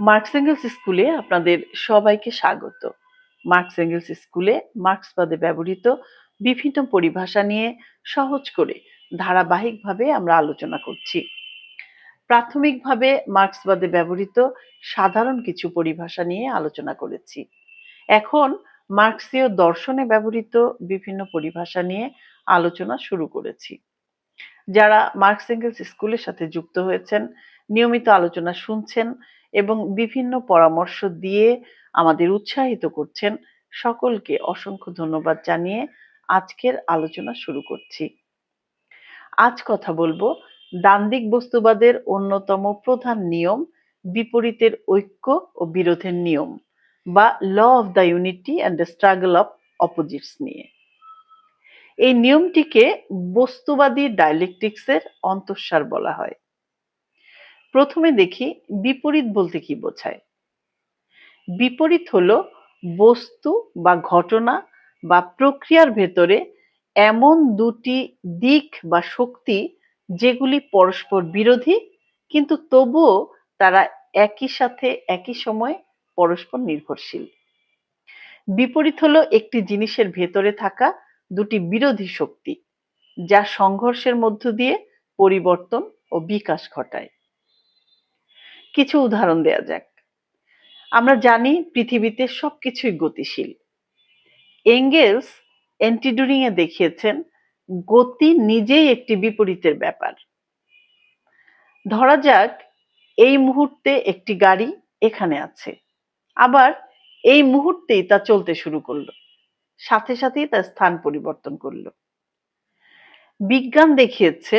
Marks angles স্কুলে আপনাদের সবাইকে স্বাগত। মার্কস এঙ্গেলস স্কুলে মার্ক্সবাদে ব্যবহৃত বিভিন্ন পরিভাষা নিয়ে সহজ করে ধারাবাহিকভাবে আমরা আলোচনা করছি। প্রাথমিকভাবে মার্ক্সবাদে ব্যবহৃত সাধারণ কিছু পরিভাষা নিয়ে আলোচনা করেছি। এখন মার্ক্সীয় দর্শনে ব্যবহৃত বিভিন্ন পরিভাষা নিয়ে আলোচনা শুরু করেছি। যারা মার্কস এঙ্গেলস স্কুলের সাথে যুক্ত হয়েছেন, নিয়মিত আলোচনা শুনছেন এবং বিভিন্ন পরামর্শ দিয়ে আমাদের উৎসাহিত করছেন, সকলকে অসংখ্য ধন্যবাদ জানিয়ে আজকের আলোচনা শুরু করছি। আজ কথা বলবো দ্বান্দ্বিক বস্তুবাদের অন্যতম প্রধান নিয়ম বিপরীতের ঐক্য ও বিরোধের নিয়ম বা law of the unity and the struggle of opposites নিয়ে। এই নিয়মটিকে বস্তুবাদী ডায়ালেকটিক্সের অন্তঃসার বলা হয়। প্রথমে দেখি বিপরীত বলতে কি বোঝায়। বিপরীত হলো বস্তু বা ঘটনা বা প্রক্রিয়ার ভেতরে এমন দুটি দিক বা শক্তি যেগুলি পরস্পর বিরোধী কিন্তু তবুও তারা একই সাথে একই সময়ে পরস্পর নির্ভরশীল। বিপরীত হলো একটি জিনিসের ভেতরে থাকা দুটি বিরোধী শক্তি যা সংঘর্ষের মধ্য দিয়ে পরিবর্তন ও বিকাশ ঘটায়। কিছু উদাহরণ দেয়া যাক। আমরা জানি পৃথিবীতে সবকিছুই গতিশীল। এঙ্গেলস এন্টিডুরিং এ দেখিয়েছেন গতি নিজেই একটি বিপরীতের ব্যাপার। ধরা যাক এই মুহূর্তে একটি গাড়ি এখানে আছে, আবার এই মুহূর্তেই তা চলতে শুরু করলো, সাথে সাথেই তার স্থান পরিবর্তন করলো। বিজ্ঞান দেখিয়েছে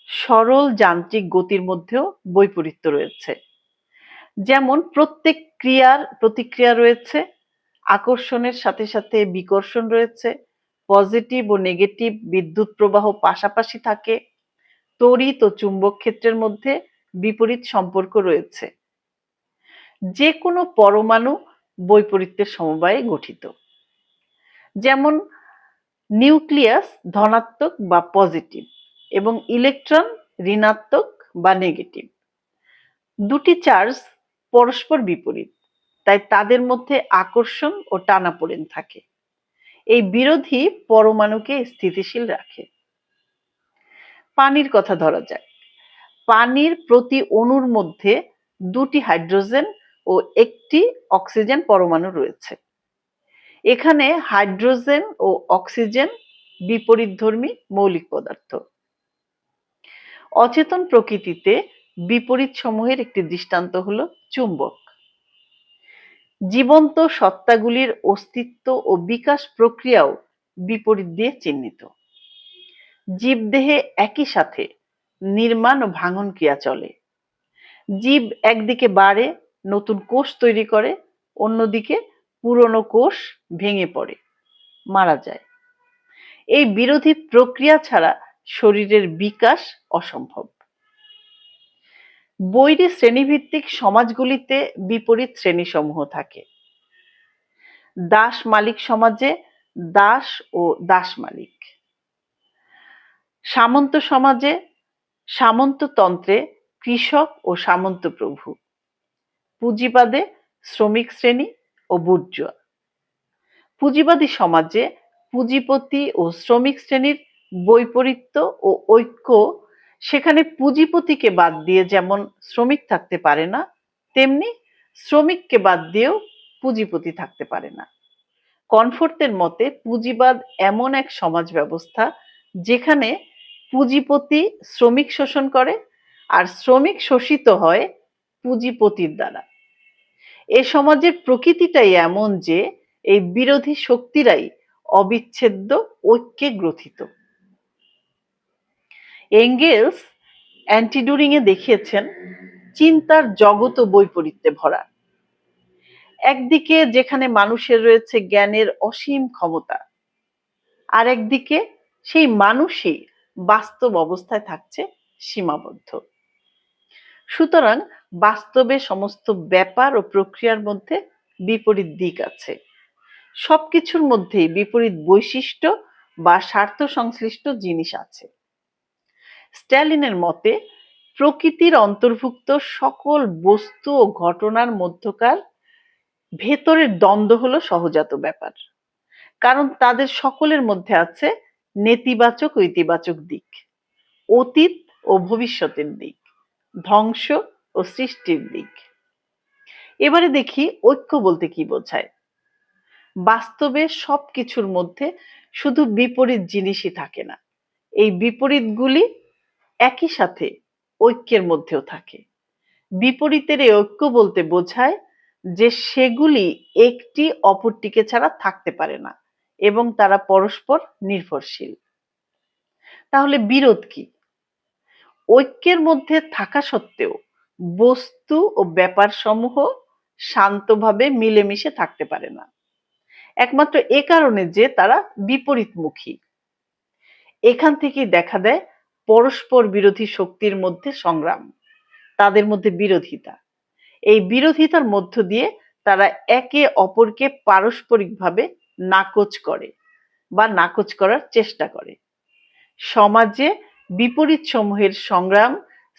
সরল যান্ত্রিক গতির মধ্যেও বৈপরীত্য রয়েছে। যেমন প্রত্যেক ক্রিয়ার প্রতিক্রিয়া রয়েছে, আকর্ষণের সাথে সাথে বিকর্ষণ রয়েছে, পজিটিভ ও নেগেটিভ বিদ্যুৎ প্রবাহ পাশাপাশি থাকে, তড়িৎ ও চুম্বক ক্ষেত্রের মধ্যে বিপরীত সম্পর্ক রয়েছে। যে কোনো পরমাণু বৈপরীত্যের সমবায়ে গঠিত। যেমন নিউক্লিয়াস ধনাত্মক বা পজিটিভ এবং ইলেকট্রন ঋণাত্মক বা নেগেটিভ। দুটি চার্জ পরস্পর বিপরীত, তাই তাদের মধ্যে আকর্ষণ ও টানাপোড়েন থাকে। এই বিরোধী পরমাণুকে স্থিতিশীল রাখে। পানির কথা ধরা যাক। পানির প্রতি অণুর মধ্যে দুটি হাইড্রোজেন ও একটি অক্সিজেন পরমাণু রয়েছে। এখানে হাইড্রোজেন ও অক্সিজেন বিপরীতধর্মী মৌলিক পদার্থ। অচেতন প্রকৃতিতে বিপরীত সমূহের একটি দৃষ্টান্ত হলো চুম্বক। জীবন্ত সত্তাগুলির অস্তিত্ব ও বিকাশ প্রক্রিয়াও বিপরীত দিয়ে চিহ্নিত। জীবদেহে একই সাথে নির্মাণ ও ভাঙন ক্রিয়া চলে। জীব একদিকে বাড়ে, নতুন কোষ তৈরি করে, অন্যদিকে পুরনো কোষ ভেঙে পড়ে, মারা যায়। এই বিরোধী প্রক্রিয়া ছাড়া শরীরের বিকাশ অসম্ভব। বৈরী শ্রেণীভিত্তিক সমাজগুলিতে বিপরীত শ্রেণীসমূহ থাকে। দাস মালিক সমাজে দাস ও দাস মালিক, সামন্ত সমাজে সামন্ততন্ত্রে কৃষক ও সামন্ত প্রভু, পুঁজিবাদে শ্রমিক শ্রেণী ও বুর্জোয়া। পুঁজিবাদী সমাজে পুঁজিপতি ও শ্রমিক শ্রেণীর বৈপরীত্য ও ঐক্য, সেখানে পুঁজিপতিকে বাদ দিয়ে যেমন শ্রমিক থাকতে পারে না, তেমনি শ্রমিককে বাদ দিয়েও পুঁজিপতি থাকতে পারে না। কনফোর্তের মতে পুঁজিবাদ এমন এক সমাজ ব্যবস্থা যেখানে পুঁজিপতি শ্রমিক শোষণ করে আর শ্রমিক শোষিত হয় পুঁজিপতির দ্বারা। এ সমাজের প্রকৃতিটাই এমন যে এই বিরোধী শক্তিরাই অবিচ্ছেদ্য ঐক্যে গ্রথিত। এঙ্গেলস অ্যান্টিডুরিং এ দেখিয়েছেন চিন্তার জগৎ ও বৈপরীত্যে ভরা। একদিকে যেখানে মানুষের রয়েছে জ্ঞানের অসীম ক্ষমতা, আর একদিকে সেই মানুষই বাস্তব অবস্থায় থাকছে সীমাবদ্ধ। সুতরাং বাস্তবে সমস্ত ব্যাপার ও প্রক্রিয়ার মধ্যে বিপরীত দিক আছে। সবকিছুর মধ্যেই বিপরীত বৈশিষ্ট্য বা স্বার্থ সংশ্লিষ্ট জিনিস আছে। স্ট্যালিনের মতে প্রকৃতির অন্তর্ভুক্ত সকল বস্তু ও ঘটনার মধ্যকার ভেতরের দ্বন্দ্ব হলো সহজাত ব্যাপার। কারণ তাদের সকলের মধ্যে আছে নেতিবাচক ও ইতিবাচক দিক, অতীত ও ভবিষ্যতের দিক, ধ্বংস ও সৃষ্টির দিক। এবারে দেখি ঐক্য বলতে কি বোঝায়। বাস্তবে সবকিছুর মধ্যে শুধু বিপরীত জিনিসই থাকে না, এই বিপরীতগুলি একই সাথে ঐক্যের মধ্যেও থাকে। বিপরীতের এই ঐক্য বলতে বোঝায় যে সেগুলি একটি অপরটিকে ছাড়া থাকতে পারে না এবং তারা পরস্পর নির্ভরশীল। তাহলে বিরোধ কি? ঐক্যের মধ্যে থাকা সত্ত্বেও বস্তু ও ব্যাপার সমূহ শান্তভাবে মিলেমিশে থাকতে পারে না, একমাত্র এ কারণে যে তারা বিপরীতমুখী। এখান থেকেই দেখা দেয় পরস্পর বিরোধী শক্তির মধ্যে সংগ্রাম, তাদের মধ্যে বিরোধিতা। এই বিরোধিতার মধ্য দিয়ে তারা একে অপরকে পারস্পরিকভাবে নাকচ করে বা নাকচ করার চেষ্টা করে। সমাজে বিপরীত সমূহের সংগ্রাম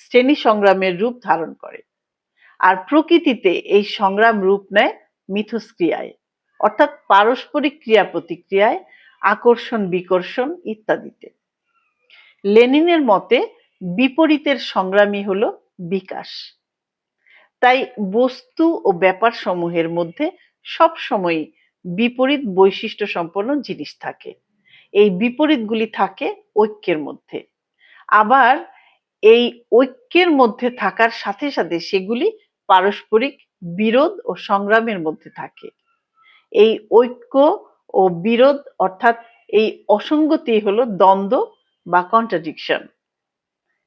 শ্রেণী সংগ্রামের রূপ ধারণ করে, আর প্রকৃতিতে এই সংগ্রাম রূপ নেয় মিথস্ক্রিয়ায়, অর্থাৎ পারস্পরিক ক্রিয়া প্রতিক্রিয়ায়, আকর্ষণ বিকর্ষণ ইত্যাদিতে। লেনিনের মতে বিপরীতের সংগ্রামই হলো বিকাশ। তাই বস্তু ও ব্যাপার সমূহের মধ্যে সবসময়ই বিপরীত বৈশিষ্ট্য সম্পন্ন জিনিস থাকে। এই বিপরীতগুলি থাকে ঐক্যের মধ্যে। আবার এই ঐক্যের মধ্যে থাকার সাথে সাথে সেগুলি পারস্পরিক বিরোধ ও সংগ্রামের মধ্যে থাকে। এই ঐক্য ও বিরোধ অর্থাৎ এই অসঙ্গতি হলো দ্বন্দ্ব বা কন্ট্রাডিকশন।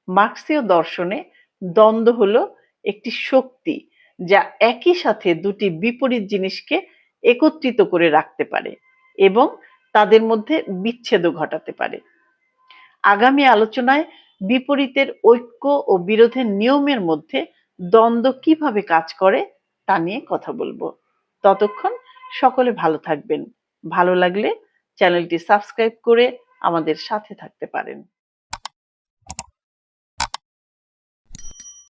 মার্ক্সীয় দর্শনে দ্বন্দ্ব হলো একটি শক্তি যা একই সাথে দুটি বিপরীত জিনিসকে একত্রিত করে রাখতে পারে এবং তাদের মধ্যে বিচ্ছেদও ঘটাতে পারে। আগামী আলোচনায় বিপরীতের ঐক্য ও বিরোধের নিয়মের মধ্যে দ্বন্দ্ব কিভাবে কাজ করে তা নিয়ে কথা বলবো। ততক্ষণ সকলে ভালো থাকবেন। ভালো লাগলে চ্যানেলটি সাবস্ক্রাইব করে আমাদের সাথে থাকতে পারেন।